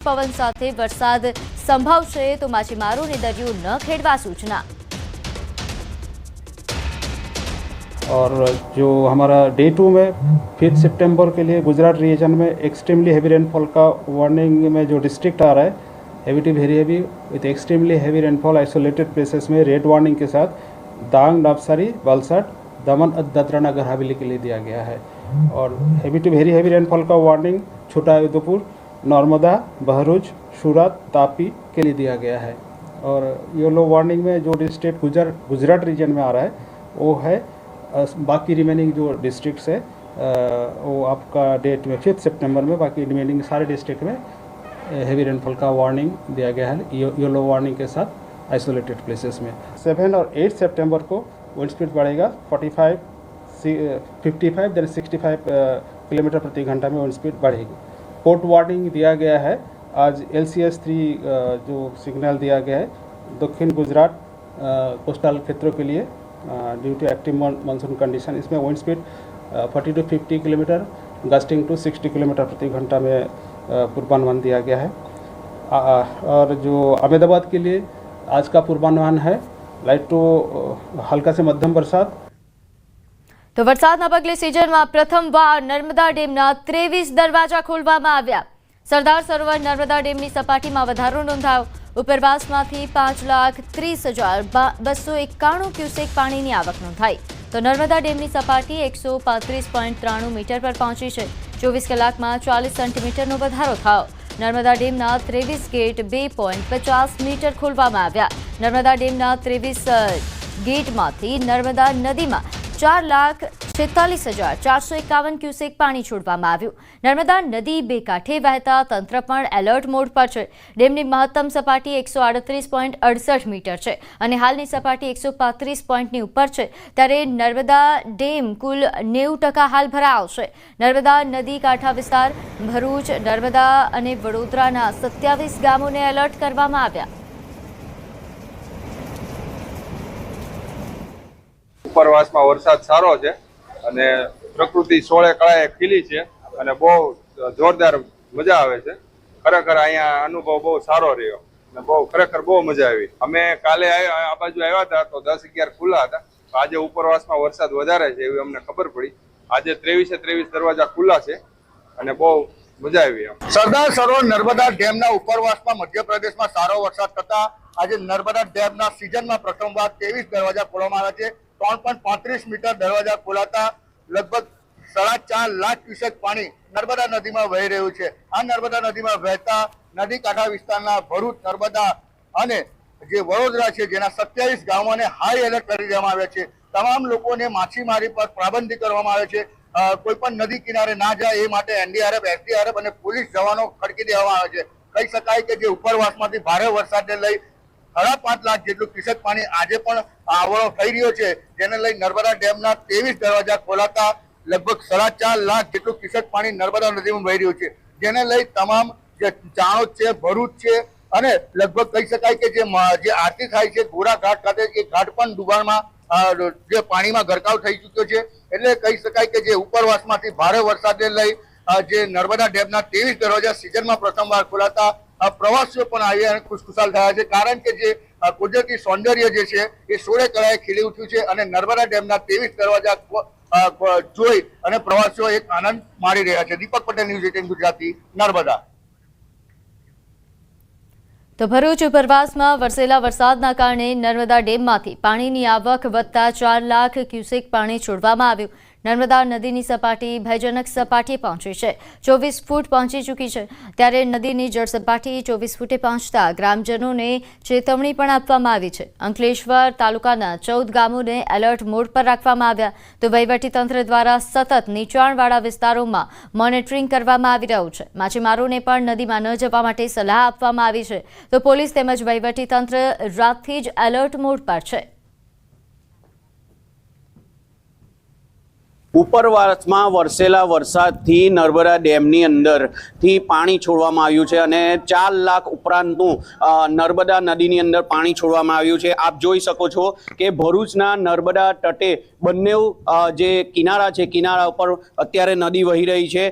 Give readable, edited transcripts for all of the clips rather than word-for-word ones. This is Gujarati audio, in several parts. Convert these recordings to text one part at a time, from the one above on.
પવન સાથે વરસાદ સંભવ છે તો માછીમારોને દરિયો ન ખેડવા સૂચના। और जो हमारा डे 2 में 5 सितंबर के लिए गुजरात रीजन में एक्सट्रीमली हैवी रेनफॉल का वार्निंग में जो डिस्ट्रिक्ट आ रहा है heavy to very heavy with extremely heavy rainfall isolated places में रेड वार्निंग के साथ दांग, नवसारी, वलसाड, दमन, दादरा नगर हवेली के लिए दिया गया है। और heavy to very heavy rainfall का वार्निंग छोटा उदयपुर, नर्मदा, बहरूच, सूरत, तापी के लिए दिया गया है। और येलो वार्निंग में जो डिस्ट्रिक्ट गुजरात रीजन में आ रहा है वो है बाकी रिमेनिंग जो डिस्ट्रिक्ट्स है वो आपका डेट में 5 सितंबर में बाकी रिमेनिंग सारे डिस्ट्रिक्ट में हैवी रेनफॉल का वार्निंग दिया गया है येलो वार्निंग के साथ आइसोलेटेड प्लेसेस में। 7 और 8 सितंबर को विंड स्पीड बढ़ेगा 55 देन 65 किलोमीटर प्रति घंटा में विंड स्पीड बढ़ेगी। पोर्ट वार्निंग दिया गया है आज LCS 3 जो सिग्नल दिया गया है दक्षिण गुजरात कोस्टल क्षेत्रों के लिए due to active monsoon condition. इसमें wind speed 40 to 50 kilometre gusting to 60 kilometre प्रति घंटा में पूर्वानुमान दिया गया है। और जो अहमदाबाद के लिए आज का पूर्वानुमान है लाइट टू हल्का से मध्यम बरसात। तो वरसादના પગલે સિઝનમાં પ્રથમવાર નર્મદા ડેમના 23 દરવાજા ખોલવામાં આવ્યા। સરદાર સરોવર નર્મદા ડેમની સપાટીમાં વધારો નોંધાયો। ઉપરવાસમાંથી 5,30,291 ક્યુસેક પાણીની આવક નોંધાઈ। તો નર્મદા ડેમની સપાટી 135.93 મીટર પર પહોંચી છે। 24 કલાકમાં 40 સેન્ટીમીટરનો વધારો થયો। નર્મદા ડેમના 23 ગેટ 2.50 મીટર ખોલવામાં આવ્યા। નર્મદા ડેમના 23 ગેટમાંથી નર્મદા નદીમાં 4,46,451 ક્યુસેક પાણી છોડવામાં આવ્યું। નર્મદા નદી બે કાંઠે વહેતા તંત્ર પણ એલર્ટ મોડ પર છે। ડેમની મહત્તમ સપાટી 138.68 મીટર છે અને હાલની સપાટી 135 પોઈન્ટની ઉપર છે। ત્યારે નર્મદા ડેમ કુલ 90% હાલ ભરાયો છે। નર્મદા નદી કાંઠા વિસ્તાર ભરૂચ, નર્મદા અને વડોદરાના 27 ગામોને એલર્ટ કરવામાં આવ્યા। ઉપરવાસમાં વરસાદ સારો છે અને પ્રકૃતિ સોળે કળાએ ખીલી છે અને બહુ જોરદાર મજા આવે છે। ખરેખર અહીંયા અનુભવ બહુ સારો રહ્યો અને બહુ ખરેખર બહુ મજા આવી। અમે કાલે આ બાજુ આવ્યા હતા તો 10-11 ખુલ્લા હતા। આજે ઉપરવાસમાં વરસાદ વધારે છે એવી અમને ખબર પડી। આજે 23 દરવાજા ખુલ્લા છે અને બહુ મજા આવી। સરદાર સરોવર નર્મદા ડેમના ઉપરવાસમાં મધ્યપ્રદેશમાં સારો વરસાદ થતા આજે નર્મદા ડેમના સિઝનમાં પ્રથમવાર 23 દરવાજા ખોલવામાં આવ્યા છે। 3.35 મીટર દરવાજા ખોલાતા લગભગ 4.5 લાખ ક્યુસેક પાણી નર્મદા નદીમાં વહી રહ્યું છે। આ નર્મદા નદીમાં વહેતા નદી કાંઠા વિસ્તારના ભરૂચ, નર્મદા અને જે વડોદરા છે જેના 27 ગામોને હાઈ એલર્ટ કરી દેવામાં આવ્યા છે। તમામ લોકોને માછીમારી પર પાબંદી કરવામાં આવે છે। કોઈ પણ નદી કિનારે ના જાય એ માટે NDRF, SDRF અને પોલીસ જવાનો ખડકી દેવામાં આવે છે। કહી શકાય કે જે ઉપરવાસમાંથી ભારે વરસાદને લઈ 5.5 લાખ જેટલું ક્યુસેક પાણી આજે પણ આવરો થઈ રહ્યો છે, જેને લઈ નર્મદા ડેમના 23 દરવાજા ખોલાતા લગભગ 4.5 લાખ જેટલું ક્યુસેક પાણી નર્મદા નદીમાં વહી રહ્યું છે। જેને લઈ તમામ જે ચાણોદ છે, ભરૂચ છે અને લગભગ કહી શકાય કે જે આરતી થાય છે ગોરા ઘાટ ખાતે એ ઘાટ પણ ડુબાણમાં જે પાણીમાં ગરકાવ થઈ ચૂક્યો છે। એટલે કહી શકાય કે જે ઉપરવાસમાંથી ભારે વરસાદને લઈ જે નર્મદા ડેમના 23 દરવાજા સિઝનમાં પ્રથમવાર ખોલાતા પ્રવાસીઓ પણ આવી અને ખુશખુશાલ થયા છે। કારણ કે જે કુદરતી સૌંદર્ય જે છે એ સોળે કળાએ ખીલી ઉઠ્યું છે અને નર્મદા ડેમના 23 દરવાજા જોઈ અને પ્રવાસીઓ એક આનંદ માણી રહ્યા છે। દીપક પટેલ, ન્યૂઝ 18 ગુજરાતી, નર્મદા। તો ભરૂચ ઉપરવાસમાં વરસેલા વરસાદના કારણે નર્મદા ડેમમાંથી પાણીની આવક વધતા 4 લાખ ક્યુસેક પાણી છોડવામાં આવ્યું। નર્મદા નદીની સપાટી ભયજનક સપાટીએ પહોંચી છે। 24 ફૂટ પહોંચી ચૂકી છે। ત્યારે નદીની જળ સપાટી 24 ફૂટે પહોંચતા ગ્રામજનોને ચેતવણી પણ આપવામાં આવી છે। અંકલેશ્વર તાલુકાના 14 ગામોને એલર્ટ મોડ પર રાખવામાં આવ્યા। તો વહીવટીતંત્ર દ્વારા સતત નીચાણવાળા વિસ્તારોમાં મોનિટરિંગ કરવામાં આવી રહ્યું છે। માછીમારોને પણ નદીમાં ન જવા માટે સલાહ આપવામાં આવી છે। તો પોલીસ તેમજ વહીવટીતંત્ર રાતથી જ એલર્ટ મોડ પર છે। ઉપરવાસમાં વરસેલા વરસાદથી નર્મદા ડેમની અંદરથી પાણી છોડવામાં આવ્યું છે અને 4 લાખ ઉપરાંતનું નર્મદા નદીની અંદર પાણી છોડવામાં આવ્યું છે. આપ જોઈ શકો છો કે ભરૂચના નર્મદા તટે બંને જે કિનારા છે, કિનારા ઉપર અત્યારે નદી વહી રહી છે.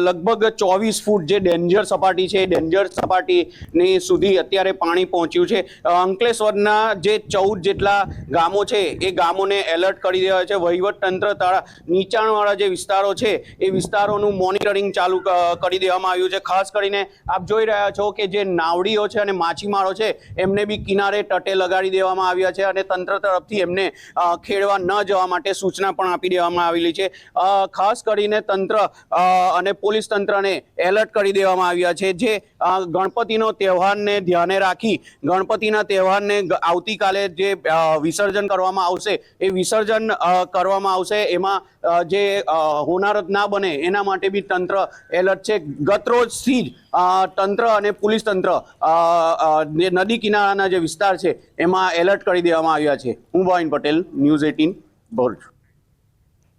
લગભગ 24 ફૂટ જે ડેન્જર સપાટી છે, ડેન્જર સપાટીની સુધી અત્યારે પાણી પહોંચ્યું છે. અંકલેશ્વરના જે 14 જેટલા ગામો છે એ ગામોને એલર્ટ કરી દેવાય છે. વહીવટતંત્ર દ્વારા નીચાણવાળા જે વિસ્તારો છે એ વિસ્તારોનું મોનિટરિંગ ચાલુ કરી દેવામાં આવ્યું છે. ખાસ કરીને આપ જોઈ રહ્યા છો કે જે નાવડીઓ છે અને માછીમારો છે એમને બી કિનારે તટે લગાડી દેવામાં આવ્યા છે અને તંત્ર તરફથી એમને ખેડવા ન જવા માટે સૂચના પણ આપી દેવામાં આવેલી છે. ખાસ કરીને તંત્ર અને પોલીસ તંત્રને એલર્ટ કરી દેવામાં આવ્યા છે. જે ગણપતિનો તહેવારને ધ્યાને રાખી ગણપતિના તહેવારને આવતીકાલે જે વિસર્જન કરવામાં આવશે એ વિસર્જન કરવામાં આવશે. એમાં જે હોનારત ના બને એના માટે બી તંત્ર એલર્ટ છે. ગત રોજથી જ તંત્ર અને પોલીસ તંત્ર જે નદી કિનારાના જે વિસ્તાર છે એમાં એલર્ટ કરી દેવામાં આવ્યા છે. હું ભાવિન પટેલ, ન્યૂઝ 18 ભરૂચ.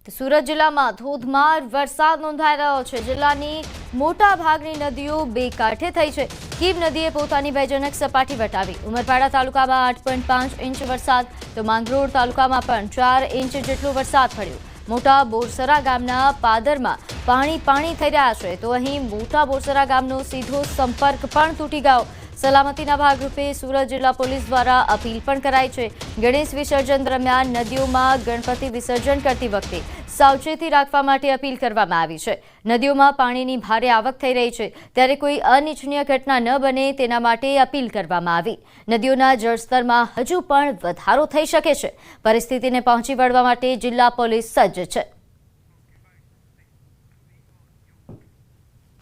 સુરત જિલ્લામાં ધોધમાર વરસાદ નોંધાઈ રહ્યો છે. જિલ્લાની મોટા ભાગની નદીઓ બે કાંઠે થઈ છે. કીમ નદીએ પોતાની ભયજનક સપાટી વટાવી. ઉમરપાડા તાલુકામાં 8.5 ઇંચ વરસાદ તો માંગરોળ તાલુકામાં પણ 4 ઇંચ જેટલો વરસાદ પડ્યો. મોટા બોરસરા ગામના પાદરમાં પાણી થઈ રહ્યા છે તો અહીં મોટા બોરસરા ગામનો સીધો સંપર્ક પણ તૂટી ગયો. સલામતીના ભાગરૂપે સુરત જિલ્લા પોલીસ દ્વારા અપીલ પણ કરાઈ છે. ગણેશ વિસર્જન દરમિયાન નદીઓમાં ગણપતિ વિસર્જન કરતી વખતે સાવચેતી રાખવા માટે અપીલ કરવામાં આવી છે. નદીઓમાં પાણીની ભારે આવક થઈ રહી છે ત્યારે કોઈ અનિચ્છનીય ઘટના ન બને તેના માટે અપીલ કરવામાં આવી. નદીઓના જળસ્તરમાં હજુ પણ વધારો થઈ શકે છે. પરિસ્થિતિને પહોંચી વળવા માટે જિલ્લા પોલીસ સજ્જ છે.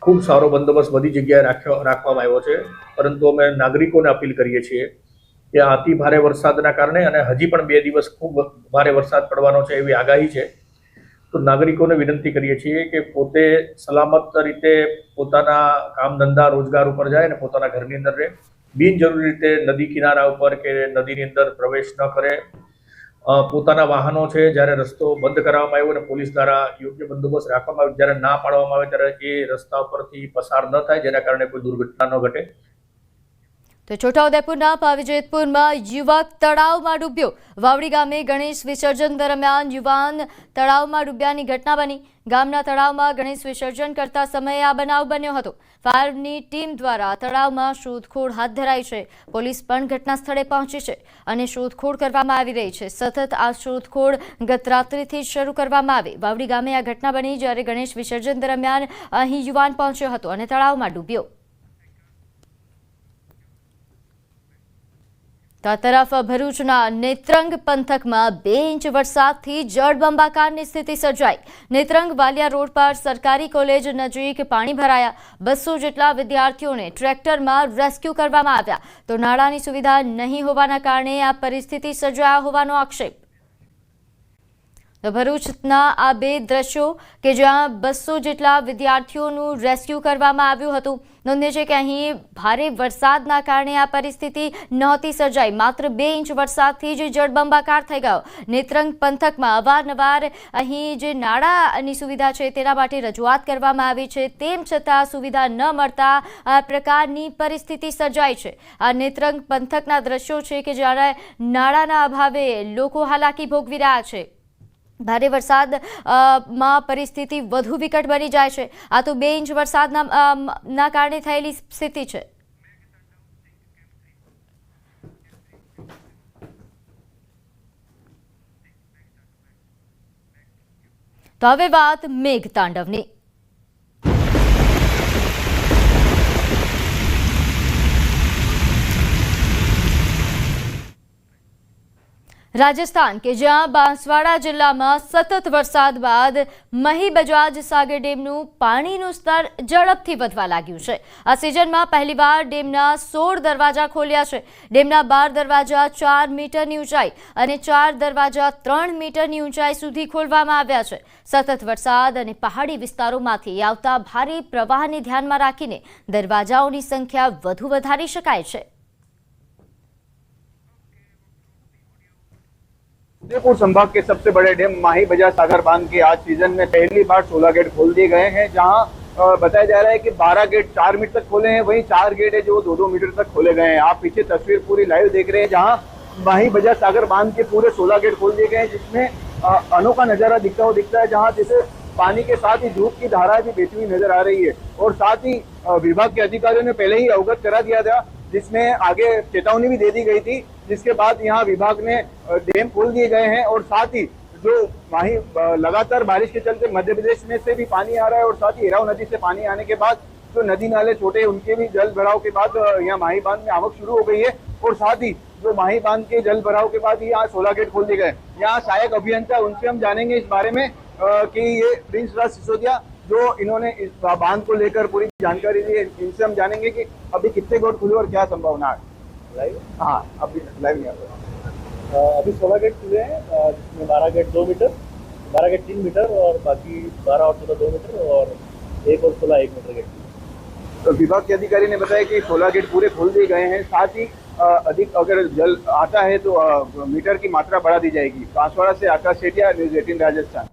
ખૂબ સારો બંદોબસ્ત બધી જગ્યાએ રાખવામાં આવ્યો છે, પરંતુ અમે નાગરિકોને અપીલ કરીએ છીએ કે અતિ ભારે વરસાદના કારણે અને હજી પણ 2 દિવસ ખૂબ ભારે વરસાદ પડવાનો છે એવી આગાહી છે. તો નાગરિકોને વિનંતી કરીએ છીએ કે પોતે સલામત રીતે પોતાના કામ ધંધા રોજગાર ઉપર જાય અને પોતાના ઘરની અંદર રહે. બિનજરૂરી રીતે નદી કિનારા ઉપર કે નદીની અંદર પ્રવેશ ન કરે. પોતાના વાહનો છે જ્યારે રસ્તો બંધ કરાવવામાં આવ્યો અને પોલીસ દ્વારા યોગ્ય બંદોબસ્ત રાખવામાં આવ્યો, જ્યારે ના પાડવામાં આવે ત્યારે એ રસ્તા ઉપરથી પસાર ન થાય જેના કારણે કોઈ દુર્ઘટના ન ઘટે. તો છોટાઉદેપુરના પાવીજેતપુરમાં યુવક તળાવમાં ડૂબ્યો. વાવડી ગામે ગણેશ વિસર્જન દરમિયાન યુવાન તળાવમાં ડૂબ્યાની ઘટના બની. ગામના તળાવમાં ગણેશ વિસર્જન કરતા સમયે આ બનાવ બન્યો હતો. ફાયરની ટીમ દ્વારા તળાવમાં શોધખોળ હાથ ધરાઈ છે. પોલીસ પણ ઘટના સ્થળે પહોંચી છે અને શોધખોળ કરવામાં આવી રહી છે. સતત આ શોધખોળ ગત રાત્રિથી શરૂ કરવામાં આવી. વાવડી ગામે આ ઘટના બની જ્યારે ગણેશ વિસર્જન દરમિયાન અહીં યુવાન પહોંચ્યો હતો અને તળાવમાં ડૂબ્યો. તો આ તરફ ભરૂચના નેત્રંગ પંથકમાં 2 ઇંચ વરસાદથી જળબંબાકારની સ્થિતિ સર્જાઈ. નેત્રંગ વાલિયા રોડ પર સરકારી કોલેજ નજીક પાણી ભરાયા. 200 જેટલા વિદ્યાર્થીઓને ટ્રેક્ટરમાં રેસ્ક્યુ કરવામાં આવ્યા તો નાળાની સુવિધા નહીં હોવાના કારણે આ પરિસ્થિતિ સર્જાયા હોવાનો આક્ષેપ. તો ભરૂચના આ 2 દ્રશ્યો કે જ્યાં 200 જેટલા વિદ્યાર્થીઓનું રેસ્ક્યુ કરવામાં આવ્યું હતું. નોંધે છે કે અહીં ભારે વરસાદના કારણે આ પરિસ્થિતિ નહોતી સર્જાઈ. માત્ર 2 ઇંચ વરસાદથી જ જળબંબાકાર થઈ ગયો. નેત્રંગ પંથકમાં અવારનવાર અહીં જે નાળાની સુવિધા છે તેના માટે રજૂઆત કરવામાં આવી છે, તેમ છતાં સુવિધા ન મળતા આ પ્રકારની પરિસ્થિતિ સર્જાઈ છે. આ નેત્રંગ પંથકના દ્રશ્યો છે કે જ્યારે નાળાના અભાવે લોકો હાલાકી ભોગવી રહ્યા છે. ભારે વરસાદમાં પરિસ્થિતિ વધુ વિકટ બની જાય છે. આ તો 2 ઇંચ વરસાદના કારણે થયેલી સ્થિતિ છે. તો હવે વાત મેઘતાંડવની. રાજસ્થાન કે જ્યાં બાંસવાડા જિલ્લામાં સતત વરસાદ બાદ મહી બજાજ સાગર ડેમનું પાણીનું સ્તર ઝડપથી વધવા લાગ્યું છે. આ સિઝનમાં પહેલીવાર ડેમના 16 દરવાજા ખોલ્યા છે. ડેમના 12 દરવાજા 4 મીટરની ઊંચાઈ અને 4 દરવાજા 3 મીટરની ઊંચાઈ સુધી ખોલવામાં આવ્યા છે. સતત વરસાદ અને પહાડી વિસ્તારોમાંથી આવતા ભારે પ્રવાહને ધ્યાનમાં રાખીને દરવાજાઓની સંખ્યા વધુ વધારી શકાય છે. उदयपुर संभाग के सबसे बड़े डैम माही बजाज सागर बांध के आज सीजन में पहली बार 16 गेट खोल दिए गए हैं, जहां बताया जा रहा है कि 12 गेट 4 मीटर तक खोले हैं, वहीं 4 गेट है जो 2-2 मीटर तक खोले गए हैं। आप पीछे तस्वीर पूरी लाइव देख रहे हैं, जहां माही बजाज सागर बांध के पूरे 16 गेट खोल दिए गए हैं, जिसमें अनोखा नजारा दिखता है, जहां जैसे पानी के साथ ही धूप की धारा भी बहती हुई नजर आ रही है। और साथ ही विभाग के अधिकारियों ने पहले ही अवगत करा दिया था, जिसमें आगे चेतावनी भी दे दी गई थी, जिसके बाद यहाँ विभाग ने डैम खोल दिए गए हैं। और साथ ही जो माही लगातार बारिश के चलते मध्य प्रदेश में से भी पानी आ रहा है, और साथ ही हिराव नदी से पानी आने के बाद जो नदी नाले छोटे उनके भी जल भराव के बाद यहाँ माही बांध में आवक शुरू हो गई है। और साथ ही जो माही बांध के जल भराव के बाद यहाँ 16 गेट खोल दिए गए। यहाँ सहायक अभियंता, उनसे हम जानेंगे इस बारे में कि ये प्रिंस राज सिसोदिया जो इन्होंने इस बांध को लेकर पूरी जानकारी दी है, इनसे हम जानेंगे कि अभी कितने गेट खुले और क्या संभावना है। लाइव? हाँ, अभी लाइव नहीं आ रहा। अभी 16 गेट खुले हैं, जिसमें 12 गेट 2 मीटर, 12 गेट 3 मीटर और बाकी 12 और 14 2 मीटर और 1 और 16 1 मीटर गेट। तो विभाग के अधिकारी ने बताया कि 16 गेट पूरे खोल दिए गए हैं। साथ ही अधिक अगर जल आता है तो मीटर की मात्रा बढ़ा दी जाएगी। बांसवाड़ा से आकाश सेठिया, न्यूज़ 18 રાજસ્થાન।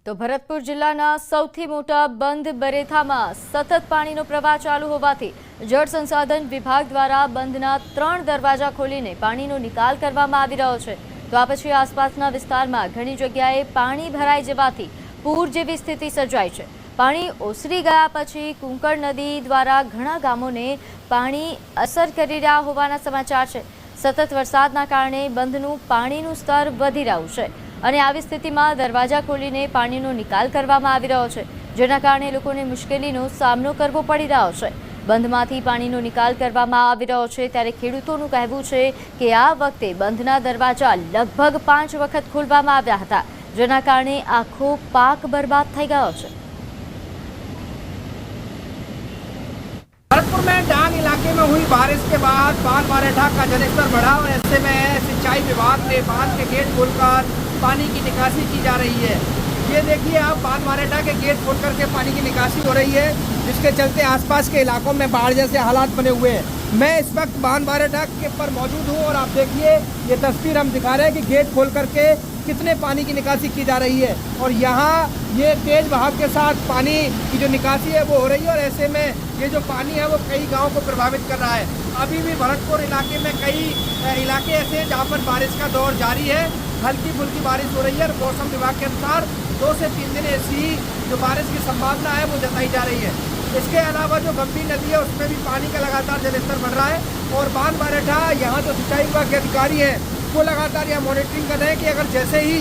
તો ભરતપુર જિલ્લાના સૌથી મોટા બંધ બરેથામાં સતત પાણીનો પ્રવાહ ચાલુ હોવાથી જળ સંસાધન વિભાગ દ્વારા બંધના 3 દરવાજા ખોલીને પાણીનો નિકાલ કરવામાં આવી રહ્યો છે। તો આ પછી આસપાસના વિસ્તારમાં ઘણી જગ્યાએ પાણી ભરાઈ જવાથી પૂર જેવી સ્થિતિ સર્જાઈ છે। પાણી ઓસરી ગયા પછી કુંકળ નદી દ્વારા ઘણા ગામોને પાણી અસર કરી રહ્યા હોવાના સમાચાર છે। સતત વરસાદના કારણે બંધનું પાણીનું સ્તર વધી રહ્યું છે અને આવી સ્થિતિમાં દરવાજા ખોલીને પાણીનો નિકાલ કરવામાં આવી રહ્યો છે, જેના કારણે લોકોને મુશ્કેલીનો સામનો કરવો પડી રહ્યો છે। બંધમાંથી પાણીનો નિકાલ કરવામાં આવી રહ્યો છે, ત્યારે ખેડૂતોનું કહેવું છે કે આ વખતે બંધના દરવાજા લગભગ 5 વખત ખોલવામાં આવ્યા હતા, જેના કારણે આખો પાક બરબાદ થઈ ગયો છે। भरतपुर में डांग इलाके में हुई बारिश के बाद बांध बारेठा का जलस्तर बढ़ा और ऐसे में सिंचाई विभाग ने बांध के गेट खोलकर पानी की निकासी की जा रही है। ये देखिए आप, बांध बारेठा के गेट खोल करके पानी की निकासी हो रही है, जिसके चलते आसपास के इलाकों में बाढ़ जैसे हालात बने हुए हैं। मैं इस वक्त बांध बारेठा के पर मौजूद हूँ और आप देखिए ये तस्वीर हम दिखा रहे हैं कि गेट खोल करके कितने पानी की निकासी की जा रही है और यहाँ ये तेज बहाव के साथ पानी की जो निकासी है वो हो रही है। और ऐसे में ये जो पानी है वो कई गांव को प्रभावित कर रहा है। अभी भी भरतपुर इलाके में कई इलाके ऐसे हैं जहाँ पर बारिश का दौर जारी है, हल्की फुल्की बारिश हो रही है और मौसम विभाग के अनुसार 2 से 3 दिन ऐसी जो बारिश की संभावना है वो जताई जा रही है। इसके अलावा जो गंभीर नदी है उसमें भी पानी का लगातार जलस्तर बढ़ रहा है और बांध बारेठा यहाँ जो सिंचाई विभाग के अधिकारी हैं वो लगातार यहाँ मॉनिटरिंग कर रहे हैं कि अगर जैसे ही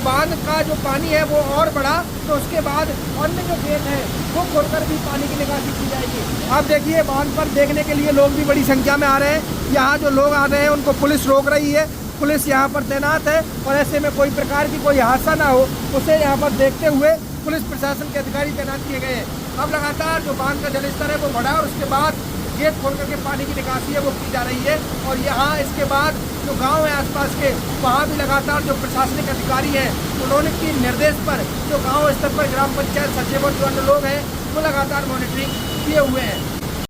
बांध का जो पानी है वो और बढ़ा तो उसके बाद अन्य जो गेट है वो खोलकर भी पानी की निकासी की जाएगी। आप देखिए बांध पर देखने के लिए लोग भी बड़ी संख्या में आ रहे हैं। यहाँ जो लोग आ रहे हैं उनको पुलिस रोक रही है, पुलिस यहाँ पर तैनात है और ऐसे में कोई प्रकार की कोई हादसा ना हो उसे यहाँ पर देखते हुए पुलिस प्रशासन के अधिकारी तैनात किए गए हैं। अब लगातार जो बांध का जलस्तर है वो बढ़ा और उसके बाद गेट खोल करके पानी की निकासी है वो की जा रही है। और यहाँ इसके बाद जो गांव है आसपास के, वहाँ भी लगातार जो प्रशासनिक अधिकारी हैं उन्होंने की निर्देश पर जो गांव स्तर पर ग्राम पंचायत सचिव और जो अन्य लोग हैं वो लगातार मॉनिटरिंग किए हुए हैं।